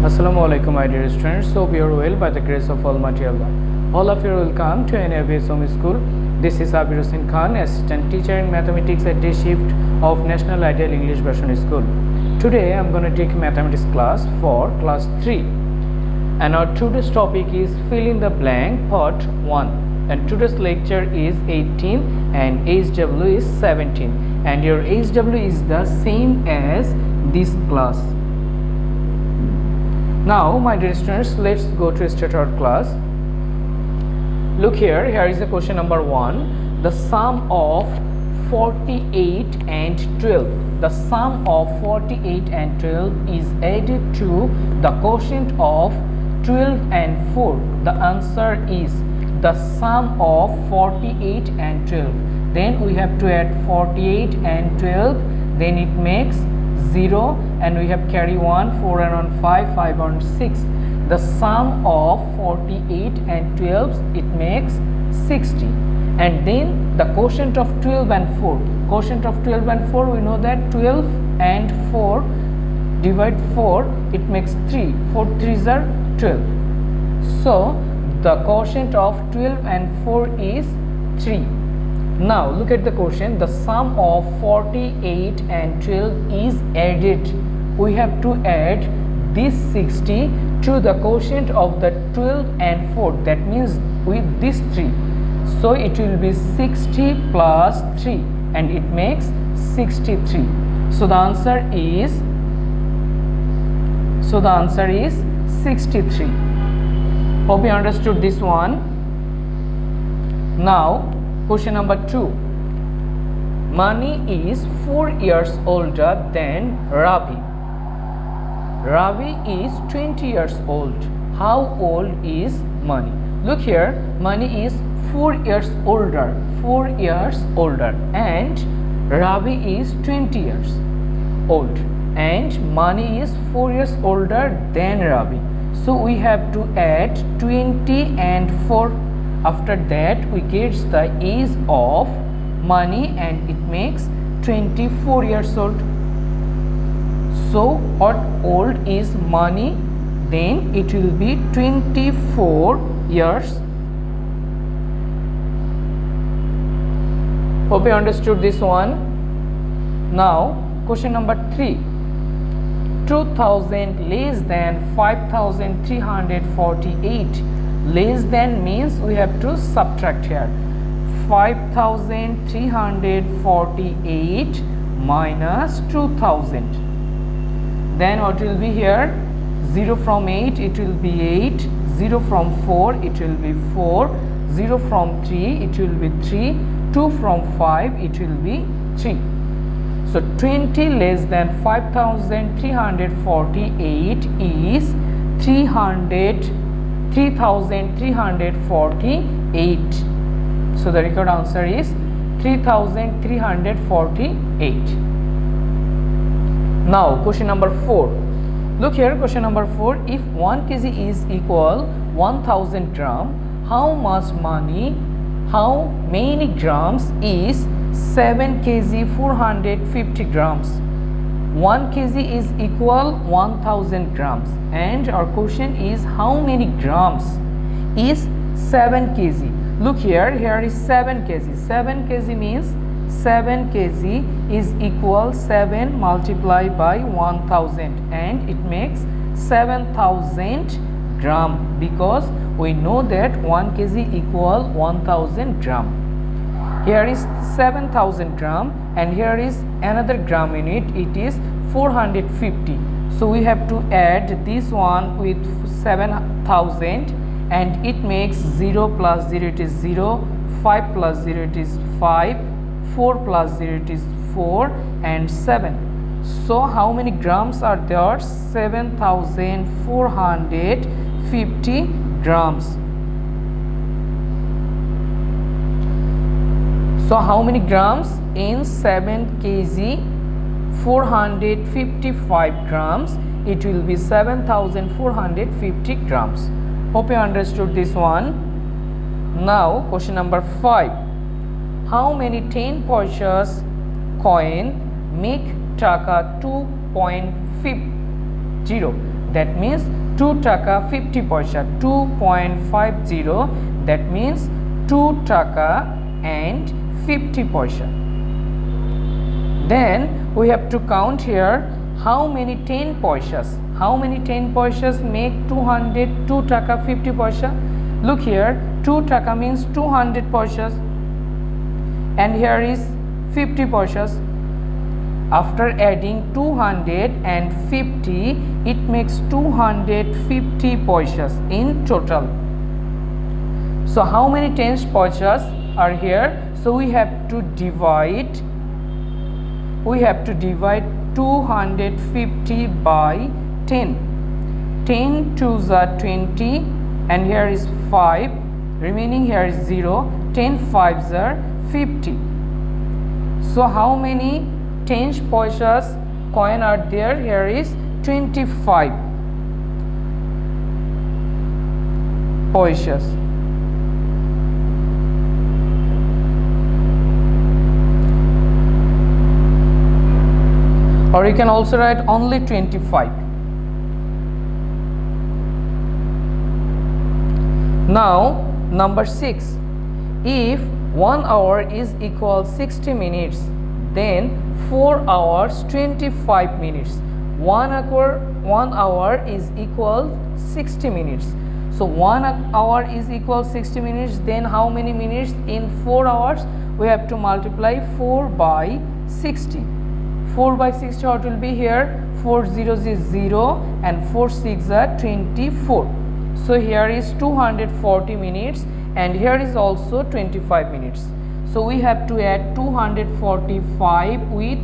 Assalamu alaikum, my dear students. Hope you are well by the grace of Almighty Allah. All of you are welcome to NABS Home School. This is Abir Hussain Khan, Assistant Teacher in Mathematics at Day Shift of National Ideal English Version School. Today I am going to take Mathematics class for Class 3. And our today's topic is Fill in the Blank Part 1. And today's lecture is 18 and HW is 17. And your HW is the same as this class. Now, my dear students, let's go to start our class. Look here is the question number 1. The sum of 48 and 12. The sum of 48 and 12 is added to the quotient of 12 and 4. The answer is the sum of 48 and 12. Then we have to add 48 and 12. Then it makes 0, and we have carry 1, 4 and 1, 5, 5 and 6. The sum of 48 and 12, it makes 60. And then the quotient of 12 and 4. Quotient of 12 and 4, we know that 12 and 4 divide 4, it makes 3. 4 3s are 12. So the quotient of 12 and 4 is 3. Now look at the quotient. The sum of 48 and 12 is added. We have to add this 60 to the quotient of the 12 and 4. That means with this 3. So it will be 60 plus 3 and it makes 63. So the answer is 63. Hope you understood this one. Now question number 2. Mani is 4 years older than Ravi. Ravi is 20 years old. How old is Mani? Look here, Mani is 4 years older. 4 years older. And Ravi is 20 years old. And Mani is 4 years older than Ravi. So we have to add 20 and 4. After that we get the age of Mani and it makes 24 years old. So what old is Mani? Then it will be 24 years. Hope you understood this one. Now question number 3. 2000 less than 5348. Less than means we have to subtract here. 5348 minus 2000. Then what will be here? 0 from 8 it will be 8. 0 from 4 it will be 4. 0 from 3 it will be 3. 2 from 5 it will be 3. So 20 less than 5348 is 3348. So the record answer is 3348. Now question number 4. Look here, question number 4. If 1 kg is equal 1000 gram, how many grams is 7 kg 450 grams? 1 kg is equal 1000 grams and our question is how many grams is 7 kg. Look here is 7 kg. 7 kg means 7 kg is equal 7 multiplied by 1000 and it makes 7000 gram because we know that 1 kg equal 1000 gram. Here is 7000 gram and here is another gram unit, it is 450. So we have to add this one with 7000 and it makes 0 plus 0 it is 0, 5 plus 0 it is 5, 4 plus 0 it is 4 and 7. So how many grams are there? 7450 grams. So how many grams in 7 kg 455 grams? It will be 7450 grams. Hope you understood this one. Now question number 5. How many 10 paisas coin make taka 2.50? that means 2 টাকা 50 পয়সা, 2.50, that means 2 টাকা and 50 paisa. Then we have to count here how many 10 paisas. How many 10 paisas make 202 taka 50 paisa? Look here, 2 taka means 200 paisas and here is 50 paisas. After adding 200 and 50, it makes 250 paisas in total. So how many 10 paisas are here? So we have to divide 250 by 10. 10 2s are 20 and here is 5, remaining here is 0. 10 5s are 50. So how many 10 paisas coin are there? Here is 25 paisas. Or you can also write only 25. Now number 6, if 1 hour is equal 60 minutes, then 4 hours 25 minutes. 1 hour is equal 60 minutes. So 1 hour is equal 60 minutes, then how many minutes in 4 hours? We have to multiply 4 by 60. 4 by 60, what will be here? 4 zeros is 0 and 4 6 are 24. So here is 240 minutes and here is also 25 minutes. So we have to add 245 with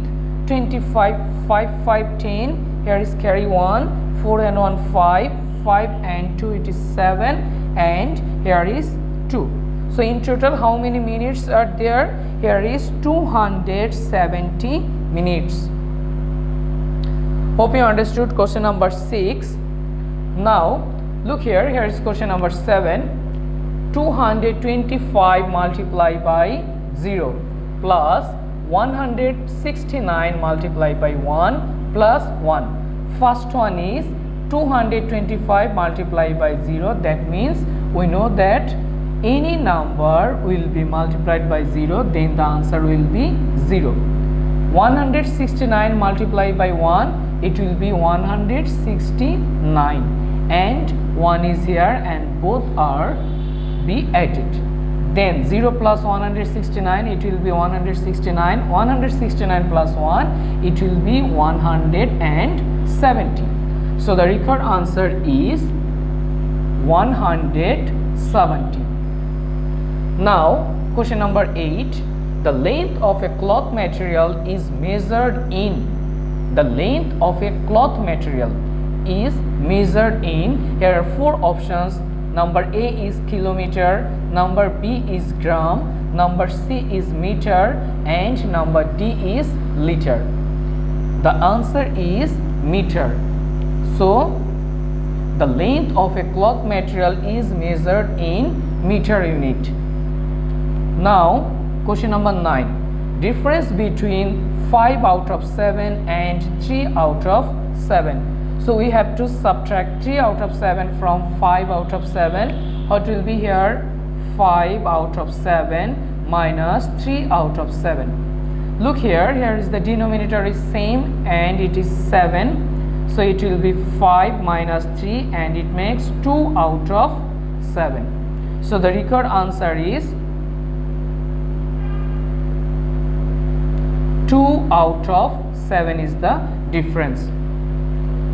25. 5 5 10, here is carry 1, 4 and 1 5, 5 and 2 it is 7 and here is 2. So in total how many minutes are there? Here is 270 minutes. Hope you understood question number 6. Now look here, here is question number 7. 225 multiplied by 0 plus 169 multiplied by 1 plus 1. First one is 225 multiplied by 0, that means we know that any number will be multiplied by 0, then the answer will be 0. 169 multiplied by 1, it will be 169 and 1 is here and both are be added. Then 0 plus 169, it will be 169. 169 plus 1, it will be 170. So the required answer is 170. Now question number 8. The length of a cloth material is measured in. The length of a cloth material is measured in. Here are 4 options. Number A is kilometer, number B is gram, number C is meter and number D is liter. The answer is meter. So the length of a cloth material is measured in meter unit. Now question number 9. Difference between 5 out of 7 and 3 out of 7. So we have to subtract 3 out of 7 from 5 out of 7. What will be here? 5 out of 7 minus 3 out of 7. Look here, here is the denominator is same and it is 7. So it will be 5 minus 3 and it makes 2 out of 7. So the required answer is 2 out of 7 is the difference.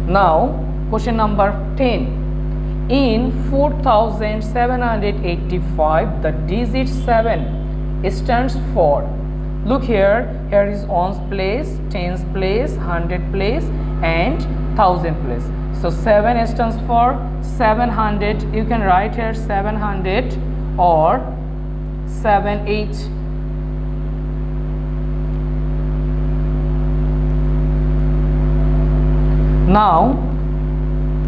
Now question number 10. In 4785, the digit 7 stands for. Look here, here is ones place, tens place, 100 place and 1000 place. So 7 stands for 700. You can write here 700 or 78. Now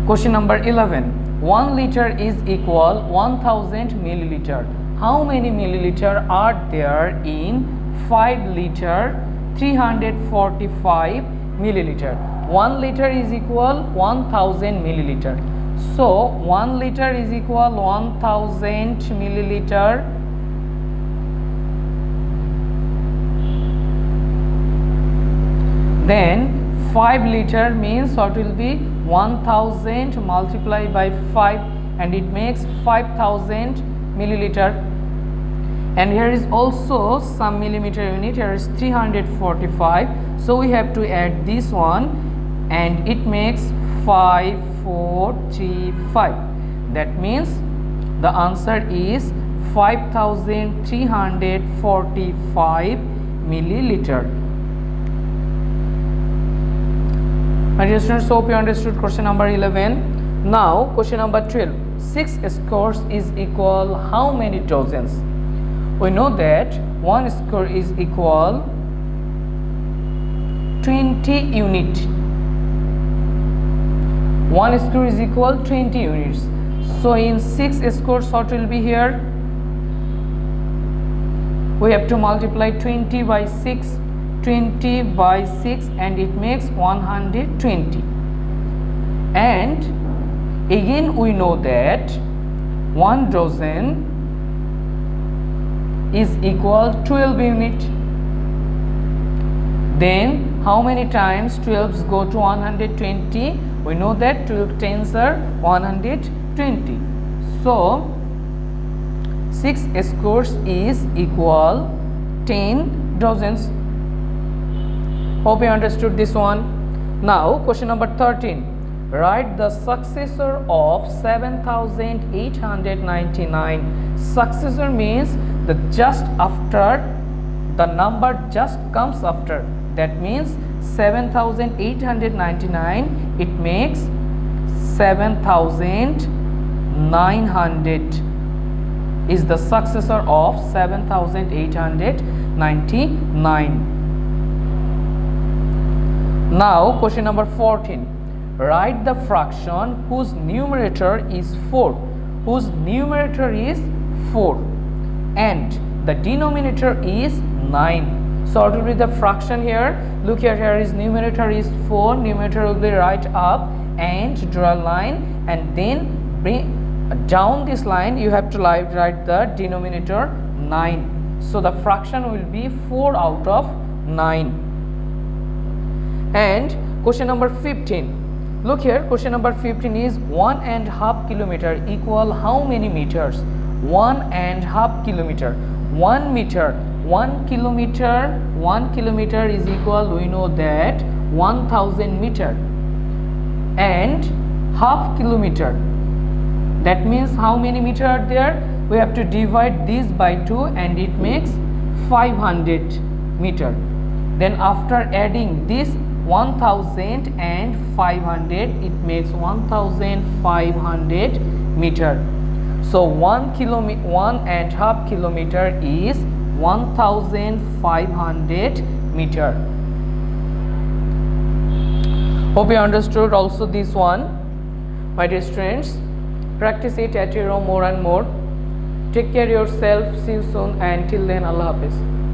question number 11. 1 liter is equal 1000 milliliter. How many milliliter are there in 5 liter 345 milliliter? 1 liter is equal 1000 milliliter. So 1 liter is equal 1000 milliliter. Then 5 liter means what will be 1000 multiplied by 5, and it makes 5000 milliliter. And here is also some millimeter unit. Here is 345, so we have to add this one, and it makes 5435. That means the answer is 5345 milliliter. My dear students, hope you understood question number 11. Now question number 12. 6 squares is equal how many dozens? We know that 1 square is equal 20 unit. 1 square is equal 20 units. So in 6 squares, what will be here? We have to multiply 20 by 6, 20 by 6, and it makes 120. And again we know that 1 dozen is equal 12 unit. Then how many times 12s go to 120? We know that 12 tens are 120. So 6 squares is equal 10 dozens. Hope you understood this one. Now question number 13. Write the successor of 7899. Successor means the just after, the number just comes after. That means 7899, it makes 7900 is the successor of 7899. Now question number 14. Write the fraction whose numerator is 4, whose numerator is 4 and the denominator is 9. So what will be the fraction here? Look here, here is numerator is 4, numerator will be right up and draw a line, and then bring down this line. You have to write the denominator 9. So the fraction will be 4 out of 9. And question number 15. Look here, question number 15 is 1.5 kilometer equal how many meters? 1.5 kilometer. 1 meter. 1 kilometer is equal, we know that 1000 meter. And half kilometer, that means how many meter are there? We have to divide this by 2 and it makes 500 meter. Then after adding this 1000 and 500, it makes 1500 meter. So 1.5 kilometer is 1500 meter. Hope you understood also this one. My dear students, practice it at your home more and more. Take care of yourself. See you soon, and till then, Allah Hafiz.